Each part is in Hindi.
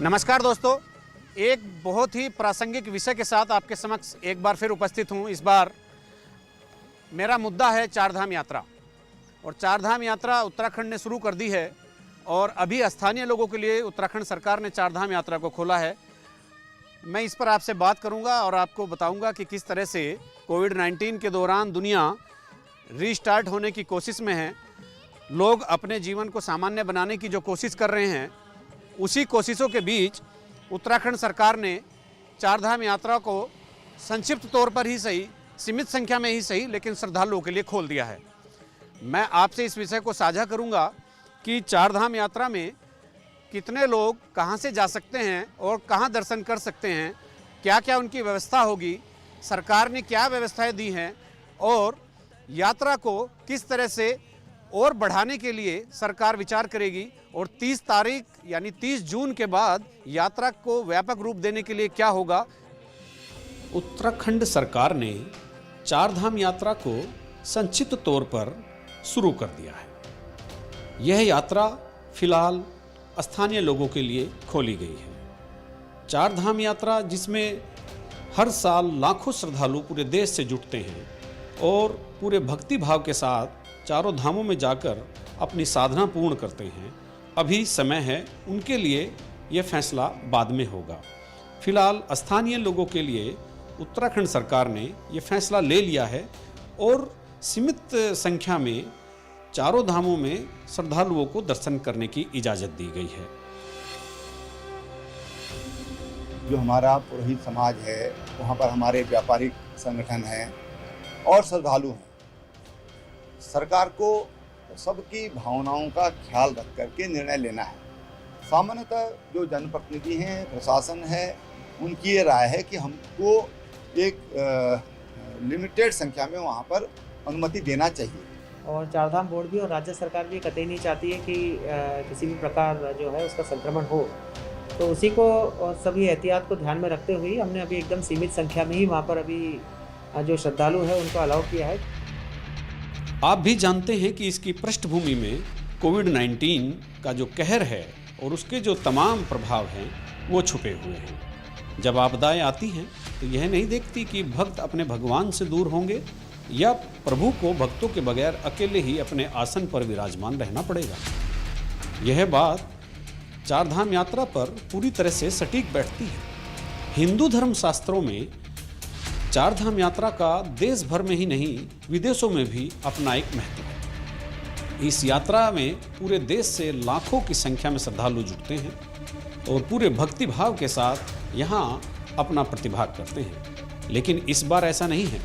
नमस्कार दोस्तों, एक बहुत ही प्रासंगिक विषय के साथ आपके समक्ष एक बार फिर उपस्थित हूँ। इस बार मेरा मुद्दा है चारधाम यात्रा। और चारधाम यात्रा उत्तराखंड ने शुरू कर दी है और अभी स्थानीय लोगों के लिए उत्तराखंड सरकार ने चारधाम यात्रा को खोला है। मैं इस पर आपसे बात करूंगा और आपको बताऊंगा कि किस तरह से कोविड-19 के दौरान दुनिया रीस्टार्ट होने की कोशिश में है। लोग अपने जीवन को सामान्य बनाने की जो कोशिश कर रहे हैं, उसी कोशिशों के बीच उत्तराखंड सरकार ने चारधाम यात्रा को संक्षिप्त तौर पर ही सही, सीमित संख्या में ही सही, लेकिन श्रद्धालुओं के लिए खोल दिया है। मैं आपसे इस विषय को साझा करूंगा कि चारधाम यात्रा में कितने लोग कहां से जा सकते हैं और कहां दर्शन कर सकते हैं, क्या क्या उनकी व्यवस्था होगी, सरकार ने क्या व्यवस्थाएं दी हैं और यात्रा को किस तरह से और बढ़ाने के लिए सरकार विचार करेगी और 30 तारीख यानी 30 जून के बाद यात्रा को व्यापक रूप देने के लिए क्या होगा। उत्तराखंड सरकार ने चारधाम यात्रा को संक्षिप्त तौर पर शुरू कर दिया है। यह यात्रा फिलहाल स्थानीय लोगों के लिए खोली गई है। चारधाम यात्रा जिसमें हर साल लाखों श्रद्धालु पूरे देश से जुटते हैं और पूरे भक्ति भाव के साथ चारों धामों में जाकर अपनी साधना पूर्ण करते हैं। अभी समय है, उनके लिए यह फैसला बाद में होगा। फिलहाल स्थानीय लोगों के लिए उत्तराखंड सरकार ने यह फैसला ले लिया है और सीमित संख्या में चारों धामों में श्रद्धालुओं को दर्शन करने की इजाज़त दी गई है। जो हमारा पुरोहित समाज है, वहाँ पर हमारे व्यापारिक संगठन हैं और श्रद्धालु हैं। सरकार को सबकी भावनाओं का ख्याल रख करके निर्णय लेना है। सामान्यतः जो जनप्रतिनिधि हैं, प्रशासन है, उनकी ये राय है कि हमको एक लिमिटेड संख्या में वहाँ पर अनुमति देना चाहिए। और चारधाम बोर्ड भी और राज्य सरकार भी कतई नहीं चाहती है कि किसी भी प्रकार जो है उसका संक्रमण हो, तो उसी को और सभी एहतियात को ध्यान में रखते हुए हमने अभी एकदम सीमित संख्या में ही वहाँ पर अभी जो श्रद्धालु है उनको अलाउ किया है। आप भी जानते हैं कि इसकी पृष्ठभूमि में कोविड-19 का जो कहर है और उसके जो तमाम प्रभाव हैं वो छुपे हुए हैं। जब आपदाएं आती हैं तो यह नहीं देखती कि भक्त अपने भगवान से दूर होंगे या प्रभु को भक्तों के बगैर अकेले ही अपने आसन पर विराजमान रहना पड़ेगा। यह बात चारधाम यात्रा पर पूरी तरह से सटीक बैठती है। हिंदू धर्म शास्त्रों में चारधाम यात्रा का देश भर में ही नहीं, विदेशों में भी अपना एक महत्व है। इस यात्रा में पूरे देश से लाखों की संख्या में श्रद्धालु जुटते हैं और पूरे भक्ति भाव के साथ यहाँ अपना प्रतिभाग करते हैं। लेकिन इस बार ऐसा नहीं है।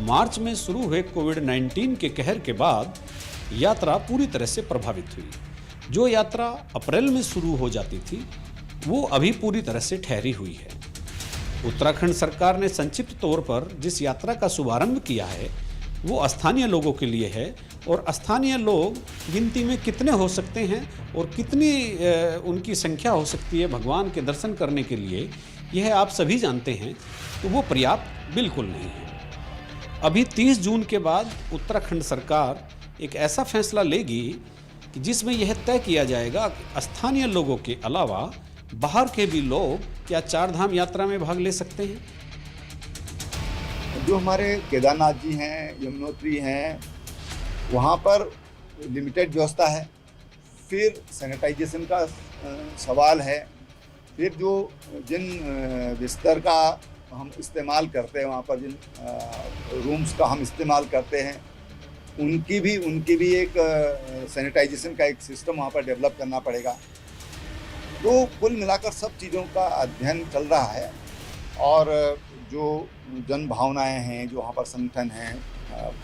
मार्च में शुरू हुए कोविड-19 के कहर के बाद यात्रा पूरी तरह से प्रभावित हुई। जो यात्रा अप्रैल में शुरू हो जाती थी, वो अभी पूरी तरह से ठहरी हुई है। उत्तराखंड सरकार ने संक्षिप्त तौर पर जिस यात्रा का शुभारंभ किया है वो स्थानीय लोगों के लिए है और स्थानीय लोग गिनती में कितने हो सकते हैं और कितनी उनकी संख्या हो सकती है भगवान के दर्शन करने के लिए, यह आप सभी जानते हैं, तो वो पर्याप्त बिल्कुल नहीं है। अभी 30 जून के बाद उत्तराखंड सरकार एक ऐसा फैसला लेगी कि जिसमें यह तय किया जाएगा कि स्थानीय लोगों के अलावा बाहर के भी लोग क्या चारधाम यात्रा में भाग ले सकते हैं। जो हमारे केदारनाथ जी हैं, यमुनोत्री हैं, वहाँ पर लिमिटेड व्यवस्था है। फिर सैनिटाइजेशन का सवाल है। फिर जो जिन बिस्तर का हम इस्तेमाल करते हैं, वहाँ पर जिन रूम्स का हम इस्तेमाल करते हैं, उनकी भी एक सैनिटाइजेशन का एक सिस्टम वहाँ पर डेवलप करना पड़ेगा। तो कुल मिलाकर सब चीज़ों का अध्ययन चल रहा है और जो जन भावनाएँ हैं, जो वहाँ पर संगठन हैं,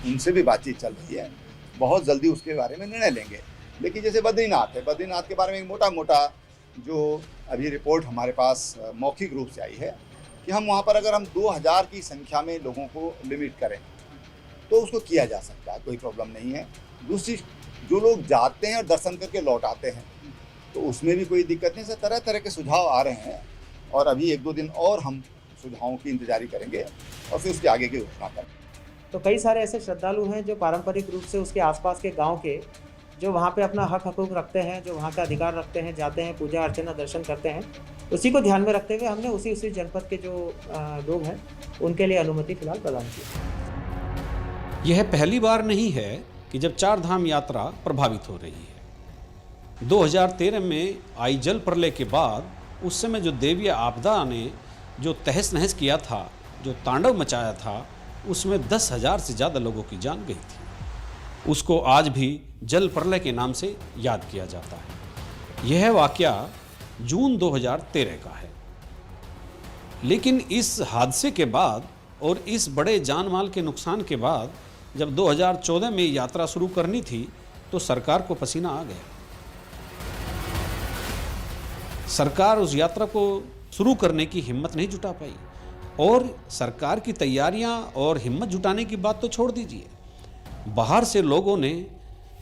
उनसे भी बातचीत चल रही है। बहुत जल्दी उसके बारे में निर्णय लेंगे। लेकिन जैसे बद्रीनाथ है, बद्रीनाथ के बारे में एक मोटा जो अभी रिपोर्ट हमारे पास मौखिक रूप से आई है कि हम वहाँ पर अगर हम 2000 की संख्या में लोगों को लिमिट करें तो उसको किया जा सकता है, कोई प्रॉब्लम नहीं है। दूसरी, जो लोग जाते हैं और दर्शन करके लौट आते हैं तो उसमें भी कोई दिक्कत नहीं। से तरह तरह के सुझाव आ रहे हैं और अभी 1-2 दिन और हम सुझावों की इंतजारी करेंगे और फिर उसके आगे की घोषणा करेंगे। तो कई सारे ऐसे श्रद्धालु हैं जो पारंपरिक रूप से उसके आसपास के गांव के जो वहाँ पे अपना हक हकूक़ रखते हैं, जो वहाँ का अधिकार रखते हैं, जाते हैं, पूजा अर्चना दर्शन करते हैं। उसी को ध्यान में रखते हुए हमने उसी जनपद के जो लोग हैं उनके लिए अनुमति फिलहाल प्रदान की। यह पहली बार नहीं है कि जब चार धाम यात्रा प्रभावित हो रही है। 2013 में आई जल प्रलय के बाद उस समय जो दैवीय आपदा ने जो तहस नहस किया था, जो तांडव मचाया था, उसमें 10,000 से ज़्यादा लोगों की जान गई थी। उसको आज भी जल प्रलय के नाम से याद किया जाता है। यह वाकया जून 2013 का है। लेकिन इस हादसे के बाद और इस बड़े जान माल के नुकसान के बाद जब 2014 में यात्रा शुरू करनी थी तो सरकार को पसीना आ गया। सरकार उस यात्रा को शुरू करने की हिम्मत नहीं जुटा पाई और सरकार की तैयारियां और हिम्मत जुटाने की बात तो छोड़ दीजिए, बाहर से लोगों ने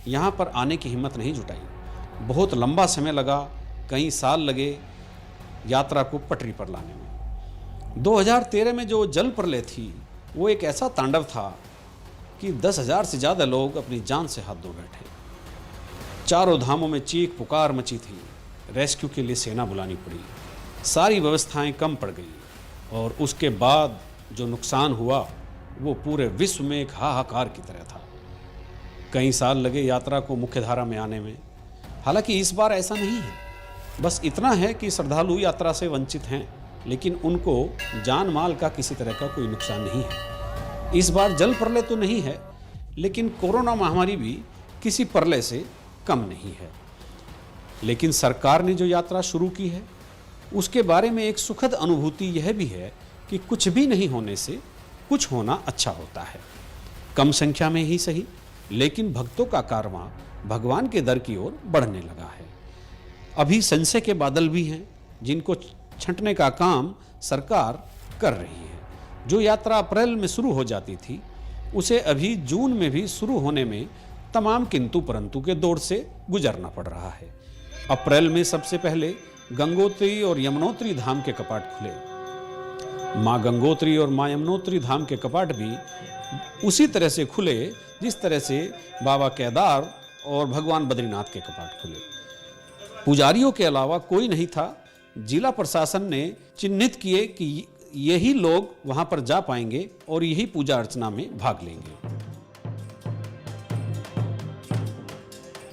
यहाँ पर आने की हिम्मत नहीं जुटाई। बहुत लंबा समय लगा, कई साल लगे यात्रा को पटरी पर लाने में। 2013 में जो जल प्रलय थी वो एक ऐसा तांडव था कि 10,000 से ज़्यादा लोग अपनी जान से हाथ धो बैठे। चारों धामों में चीख पुकार मची थी, रेस्क्यू के लिए सेना बुलानी पड़ी, सारी व्यवस्थाएं कम पड़ गई और उसके बाद जो नुकसान हुआ वो पूरे विश्व में एक हाहाकार की तरह था। कई साल लगे यात्रा को मुख्यधारा में आने में। हालांकि इस बार ऐसा नहीं है, बस इतना है कि श्रद्धालु यात्रा से वंचित हैं, लेकिन उनको जान माल का किसी तरह का कोई नुकसान नहीं है। इस बार जल प्रलय तो नहीं है, लेकिन कोरोना महामारी भी किसी प्रलय से कम नहीं है। लेकिन सरकार ने जो यात्रा शुरू की है उसके बारे में एक सुखद अनुभूति यह भी है कि कुछ भी नहीं होने से कुछ होना अच्छा होता है। कम संख्या में ही सही, लेकिन भक्तों का कारवां भगवान के दर की ओर बढ़ने लगा है। अभी संशय के बादल भी हैं जिनको छंटने का काम सरकार कर रही है। जो यात्रा अप्रैल में शुरू हो जाती थी उसे अभी जून में भी शुरू होने में तमाम किंतु परंतु के दौर से गुजरना पड़ रहा है। अप्रैल में सबसे पहले गंगोत्री और यमुनोत्री धाम के कपाट खुले। माँ गंगोत्री और माँ यमुनोत्री धाम के कपाट भी उसी तरह से खुले जिस तरह से बाबा केदार और भगवान बद्रीनाथ के कपाट खुले। पुजारियों के अलावा कोई नहीं था। जिला प्रशासन ने चिन्हित किए कि यही लोग वहां पर जा पाएंगे और यही पूजा अर्चना में भाग लेंगे।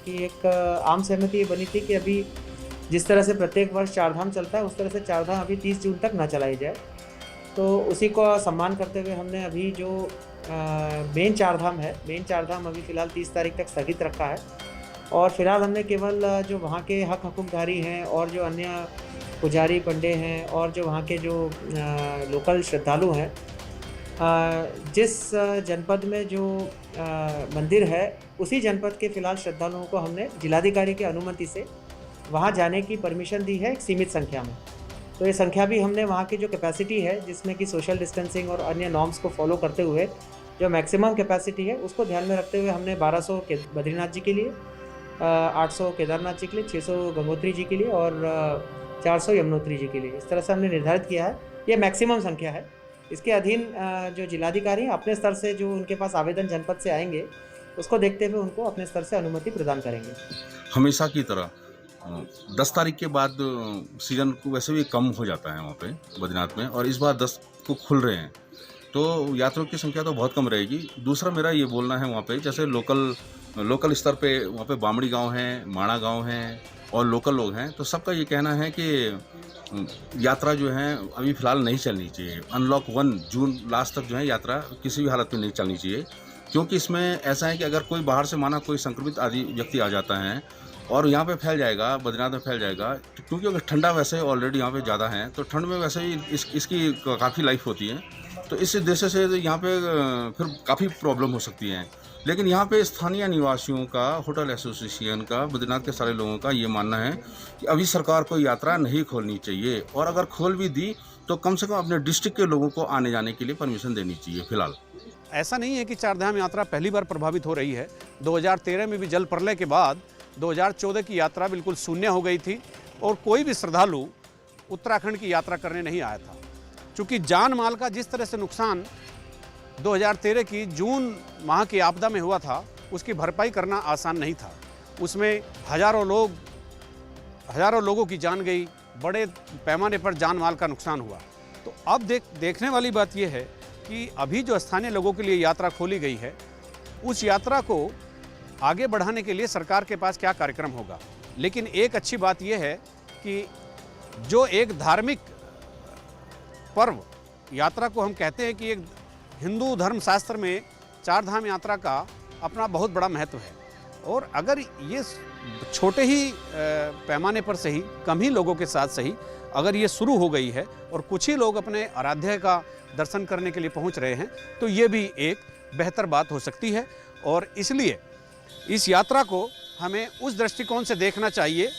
कि एक आम सहमति ये बनी थी कि अभी जिस तरह से प्रत्येक वर्ष चारधाम चलता है उस तरह से चारधाम अभी 30 जून तक ना चलाई जाए। तो उसी को सम्मान करते हुए हमने अभी जो मेन चारधाम है, मेन चारधाम अभी फ़िलहाल 30 तारीख तक स्थगित रखा है और फिलहाल हमने केवल जो वहाँ के हक हकूकधारी हैं और जो अन्य पुजारी पंडे हैं और जो वहाँ के जो लोकल श्रद्धालु हैं, जिस जनपद में जो मंदिर है उसी जनपद के फ़िलहाल श्रद्धालुओं को हमने जिलाधिकारी की अनुमति से वहाँ जाने की परमिशन दी है एक सीमित संख्या में। तो ये संख्या भी हमने वहाँ की जो कैपेसिटी है जिसमें कि सोशल डिस्टेंसिंग और अन्य नॉर्म्स को फॉलो करते हुए जो मैक्सिमम कैपेसिटी है उसको ध्यान में रखते हुए हमने 1200 बद्रीनाथ जी के लिए, 800 केदारनाथ जी के लिए, 600 गंगोत्री जी के लिए और 400 यमुनोत्री जी के लिए, इस तरह से हमने निर्धारित किया है। ये मैक्सिमम संख्या है। इसके अधीन जो जिलाधिकारी अपने स्तर से जो उनके पास आवेदन जनपद से आएंगे उसको देखते हुए उनको अपने स्तर से अनुमति प्रदान करेंगे। हमेशा की तरह 10 तारीख के बाद सीजन को वैसे भी कम हो जाता है वहाँ पे बद्रीनाथ में, और इस बार 10 को खुल रहे हैं तो यात्रियों की संख्या तो बहुत कम रहेगी। दूसरा मेरा ये बोलना है वहाँ पे जैसे लोकल स्तर पे वहाँ पे बामड़ी गांव है, माणा गांव है और लोकल लोग हैं, तो सबका ये कहना है कि यात्रा जो है अभी फ़िलहाल नहीं चलनी चाहिए। अनलॉक 1 जून लास्ट तक जो है यात्रा किसी भी हालत में नहीं चलनी चाहिए, क्योंकि इसमें ऐसा है कि अगर कोई बाहर से माना कोई संक्रमित आदि व्यक्ति आ जाता है और यहाँ पे फैल जाएगा, बद्रीनाथ में फैल जाएगा, तो क्योंकि अगर ठंडा वैसे ऑलरेडी यहाँ पे ज़्यादा है तो ठंड में वैसे ही इसकी काफ़ी लाइफ होती है, तो इस उद्देश्य से यहाँ पे फिर काफ़ी प्रॉब्लम हो सकती है। लेकिन यहाँ पे स्थानीय निवासियों का, होटल एसोसिएशन का, बद्रीनाथ के सारे लोगों का ये मानना है कि अभी सरकार को यात्रा नहीं खोलनी चाहिए और अगर खोल भी दी तो कम से कम अपने डिस्ट्रिक्ट के लोगों को आने जाने के लिए परमिशन देनी चाहिए। फिलहाल ऐसा नहीं है कि चारधाम यात्रा पहली बार प्रभावित हो रही है। 2013 में भी जल प्रलय के बाद 2014 की यात्रा बिल्कुल शून्य हो गई थी और कोई भी श्रद्धालु उत्तराखंड की यात्रा करने नहीं आया था। चूँकि जान माल का जिस तरह से नुकसान 2013 की जून माह की आपदा में हुआ था उसकी भरपाई करना आसान नहीं था। उसमें हजारों लोगों की जान गई, बड़े पैमाने पर जान माल का नुकसान हुआ। तो अब देखने वाली बात यह है कि अभी जो स्थानीय लोगों के लिए यात्रा खोली गई है, उस यात्रा को आगे बढ़ाने के लिए सरकार के पास क्या कार्यक्रम होगा। लेकिन एक अच्छी बात यह है कि जो एक धार्मिक पर्व यात्रा को हम कहते हैं कि एक हिंदू धर्मशास्त्र में चार धाम यात्रा का अपना बहुत बड़ा महत्व है, और अगर ये छोटे ही पैमाने पर सही, कम ही लोगों के साथ सही, अगर ये शुरू हो गई है और कुछ ही लोग अपने आराध्य का दर्शन करने के लिए पहुंच रहे हैं, तो ये भी एक बेहतर बात हो सकती है। और इसलिए इस यात्रा को हमें उस दृष्टिकोण से देखना चाहिए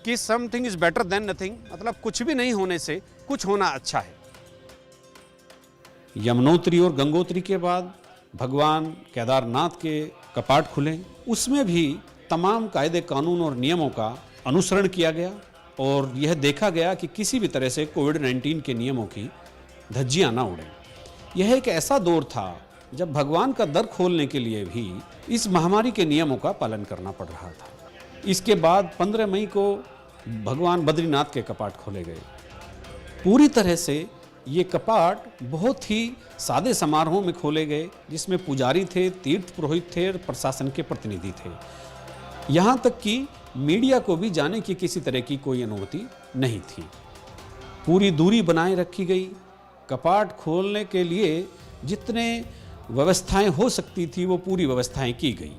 कि something is better than nothing, मतलब कुछ भी नहीं होने से कुछ होना अच्छा है। यमुनोत्री और गंगोत्री के बाद भगवान केदारनाथ के कपाट खुले, उसमें भी तमाम कायदे कानून और नियमों का अनुसरण किया गया और यह देखा गया कि किसी भी तरह से कोविड-19 के नियमों की धज्जियां ना उड़ें। यह एक ऐसा दौर था जब भगवान का दर खोलने के लिए भी इस महामारी के नियमों का पालन करना पड़ रहा था। इसके बाद 15 मई को भगवान बद्रीनाथ के कपाट खोले गए। पूरी तरह से ये कपाट बहुत ही सादे समारोह में खोले गए, जिसमें पुजारी थे, तीर्थ पुरोहित थे और प्रशासन के प्रतिनिधि थे। यहाँ तक कि मीडिया को भी जाने की किसी तरह की कोई अनुमति नहीं थी। पूरी दूरी बनाए रखी गई। कपाट खोलने के लिए जितने व्यवस्थाएं हो सकती थी वो पूरी व्यवस्थाएं की गई।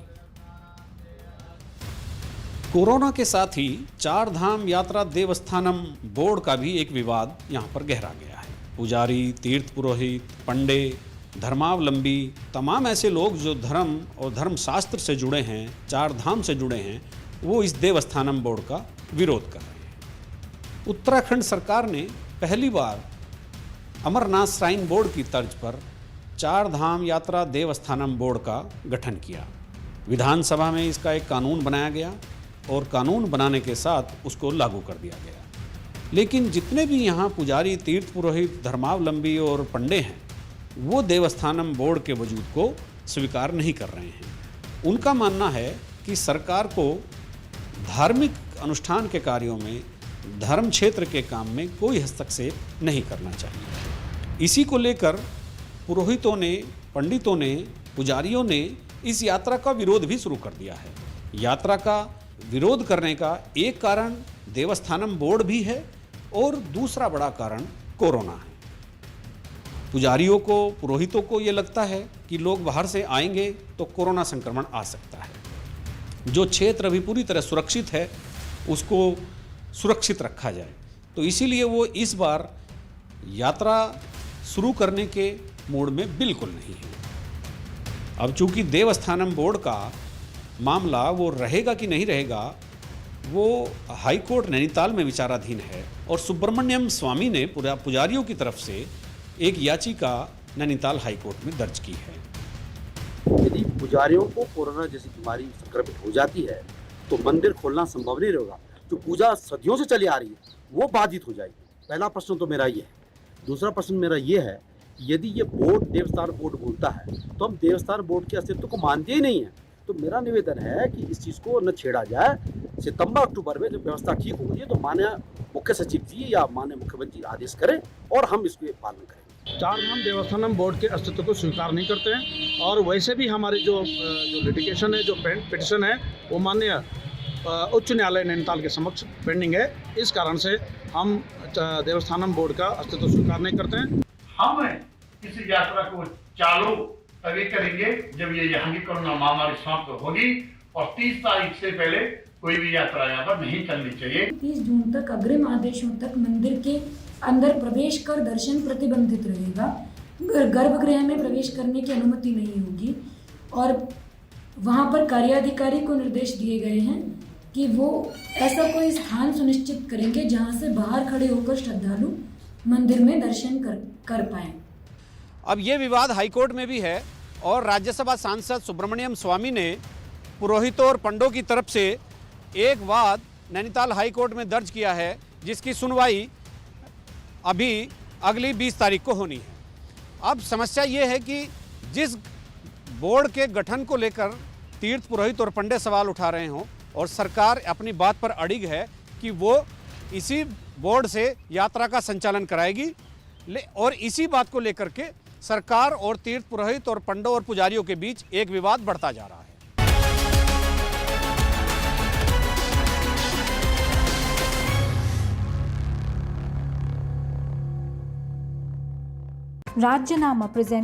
कोरोना के साथ ही चार धाम यात्रा देवस्थानम बोर्ड का भी एक विवाद यहाँ पर गहरा गया है। पुजारी, तीर्थ पुरोहित, पंडे, धर्मावलंबी, तमाम ऐसे लोग जो धर्म और धर्मशास्त्र से जुड़े हैं, चार धाम से जुड़े हैं, वो इस देवस्थानम बोर्ड का विरोध कर रहे हैं। उत्तराखंड सरकार ने पहली बार अमरनाथ श्राइन बोर्ड की तर्ज पर चार धाम यात्रा देवस्थानम बोर्ड का गठन किया। विधानसभा में इसका एक कानून बनाया गया और कानून बनाने के साथ उसको लागू कर दिया गया। लेकिन जितने भी यहाँ पुजारी, तीर्थ पुरोहित, धर्मावलंबी और पंडे हैं, वो देवस्थानम बोर्ड के वजूद को स्वीकार नहीं कर रहे हैं। उनका मानना है कि सरकार को धार्मिक अनुष्ठान के कार्यों में, धर्म क्षेत्र के काम में कोई हस्तक्षेप नहीं करना चाहिए। इसी को लेकर पुरोहितों ने, पंडितों ने, पुजारियों ने इस यात्रा का विरोध भी शुरू कर दिया है। यात्रा का विरोध करने का एक कारण देवस्थानम बोर्ड भी है और दूसरा बड़ा कारण कोरोना है। पुजारियों को, पुरोहितों को ये लगता है कि लोग बाहर से आएंगे तो कोरोना संक्रमण आ सकता है। जो क्षेत्र अभी पूरी तरह सुरक्षित है उसको सुरक्षित रखा जाए, तो इसीलिए वो इस बार यात्रा शुरू करने के मूड में बिल्कुल नहीं है। अब चूंकि देवस्थानम बोर्ड का मामला वो रहेगा कि नहीं रहेगा, वो हाई कोर्ट नैनीताल में विचाराधीन है और सुब्रमण्यम स्वामी ने पुजारियों की तरफ से एक याचिका नैनीताल हाई कोर्ट में दर्ज की है। यदि पुजारियों को कोरोना जैसी बीमारी संक्रमित हो जाती है तो मंदिर खोलना संभव नहीं रहेगा। जो पूजा सदियों से चली आ रही है वो बाधित हो जाएगी। पहला प्रश्न तो मेरा ये है। दूसरा प्रश्न मेरा ये है, यदि ये बोर्ड देवस्थान बोर्ड बोलता है तो हम देवस्थान बोर्ड के अस्तित्व को मानते ही नहीं है। तो मेरा निवेदन है कि इस चीज़ को न छेड़ा जाए। सितंबर अक्टूबर में जब व्यवस्था ठीक हो गई तो माननीय मुख्य सचिव जी या माननीय मुख्यमंत्री आदेश करें और हम इसको पालन करें। चार धाम देवस्थानम बोर्ड के अस्तित्व को स्वीकार नहीं करते हैं और वैसे भी हमारे जो लिटिगेशन है, जो पिटिशन है, वो माननीय उच्च न्यायालय नैनीताल के समक्ष पेंडिंग है। इस कारण से हम देवस्थानम बोर्ड का अस्तित्व स्वीकार नहीं करते हैं। हम इस यात्रा को चालू तभी करेंगे जब ये यहाँ की कोरोना महामारी समाप्त होगी और 30 तारीख से पहले कोई भी यात्रा यहाँ पर नहीं चलनी चाहिए। 30 जून तक अग्रिम आदेशों तक मंदिर के अंदर प्रवेश कर दर्शन प्रतिबंधित रहेगा। गर्भगृह में प्रवेश करने की अनुमति नहीं होगी और वहाँ पर कार्याधिकारी को निर्देश दिए गए हैं कि वो ऐसा कोई स्थान सुनिश्चित करेंगे जहाँ से बाहर खड़े होकर श्रद्धालु मंदिर में दर्शन कर पाएं। अब ये विवाद हाईकोर्ट में भी है और राज्यसभा सांसद सुब्रमण्यम स्वामी ने पुरोहितों और पंडों की तरफ से एक वाद नैनीताल हाईकोर्ट में दर्ज किया है, जिसकी सुनवाई अभी अगली 20 तारीख को होनी है। अब समस्या ये है कि जिस बोर्ड के गठन को लेकर तीर्थ पुरोहित और पंडे सवाल उठा रहे हों और सरकार अपनी बात पर अड़िग है कि वो इसी बोर्ड से यात्रा का संचालन कराएगी। और इसी बात को लेकर के सरकार और तीर्थ पुरोहित और पंडों और पुजारियों के बीच एक विवाद बढ़ता जा रहा है। Rajyanama present